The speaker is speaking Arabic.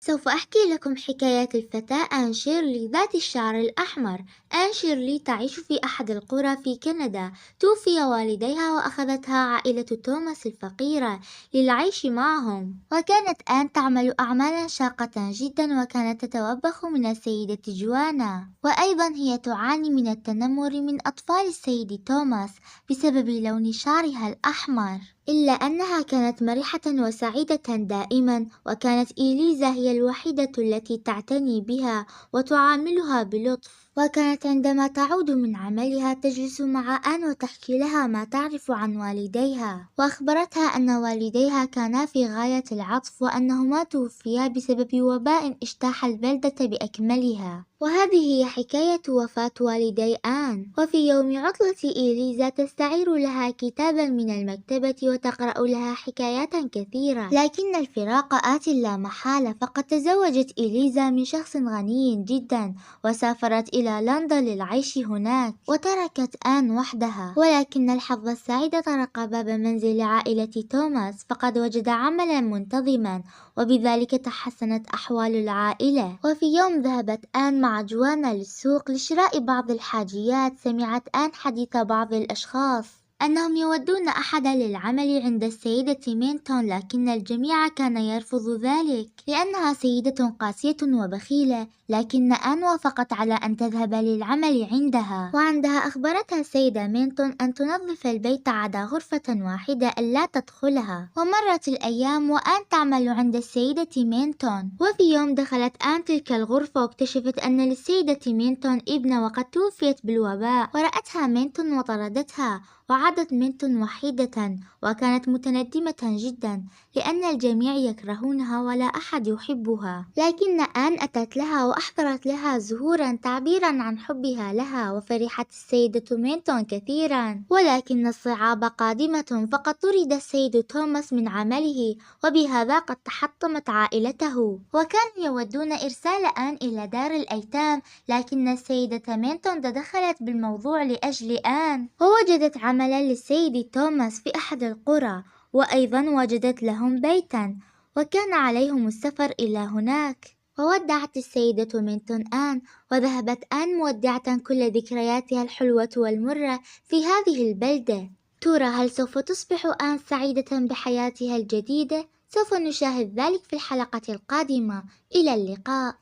سوف أحكي لكم حكاية الفتاة آن شيرلي ذات الشعر الأحمر. آن شيرلي تعيش في أحد القرى في كندا. توفي والديها وأخذتها عائلة توماس الفقيرة للعيش معهم، وكانت آن تعمل أعمالا شاقة جدا، وكانت تتوبخ من السيدة جوانا، وأيضا هي تعاني من التنمر من أطفال السيد توماس بسبب لون شعرها الأحمر، إلا أنها كانت مرحة وسعيدة دائما، وكانت إليزا هي الوحيدة التي تعتني بها وتعاملها بلطف. وكانت عندما تعود من عملها تجلس مع آن وتحكي لها ما تعرف عن والديها، وأخبرتها أن والديها كانا في غاية العطف، وأنهما توفيا بسبب وباء اجتاح البلدة بأكملها. وهذه هي حكاية وفاة والدي آن. وفي يوم عطلة إليزا تستعير لها كتابا من المكتبة وتقرأ لها حكايات كثيرة، لكن الفراق آت لا محالة، فقد تزوجت إليزا من شخص غني جدا وسافرت إلى لندن للعيش هناك، وتركت آن وحدها. ولكن الحظ السعيد طرق باب منزل عائلة توماس، فقد وجد عملا منتظما، وبذلك تحسنت أحوال العائلة. وفي يوم ذهبت آن مع جوانا للسوق لشراء بعض الحاجيات. سمعت آن حديث بعض الأشخاص أنهم يودون أحدا للعمل عند السيدة مينتون، لكن الجميع كان يرفض ذلك لأنها سيدة قاسية وبخيلة. لكن آن وافقت على أن تذهب للعمل عندها، وعندها أخبرتها السيدة مينتون أن تنظف البيت عدا غرفة واحدة ألا تدخلها. ومرت الأيام وآن تعمل عند السيدة مينتون، وفي يوم دخلت آن تلك الغرفة واكتشفت أن للسيدة مينتون ابنة وقد توفيت بالوباء، ورأتها مينتون وطردتها، وعادت مينتون وحيدة، وكانت متندمة جدا لأن الجميع يكرهونها ولا أحد يحبها. لكن آن أتت لها وأحضرت لها زهورا تعبيرا عن حبها لها، وفرحت السيدة مينتون كثيرا. ولكن الصعاب قادمة، فقد طرد السيد توماس من عمله، وبهذا قد تحطمت عائلته، وكانوا يودون إرسال آن إلى دار الأيتام، لكن السيدة مينتون تدخلت بالموضوع لأجل آن، ووجدت عملا للسيد توماس في أحد القرى، وأيضا وجدت لهم بيتا، وكان عليهم السفر إلى هناك. وودعت السيدة مينتون آن، وذهبت آن مودعة كل ذكرياتها الحلوة والمرة في هذه البلدة. ترى هل سوف تصبح آن سعيدة بحياتها الجديدة؟ سوف نشاهد ذلك في الحلقة القادمة. إلى اللقاء.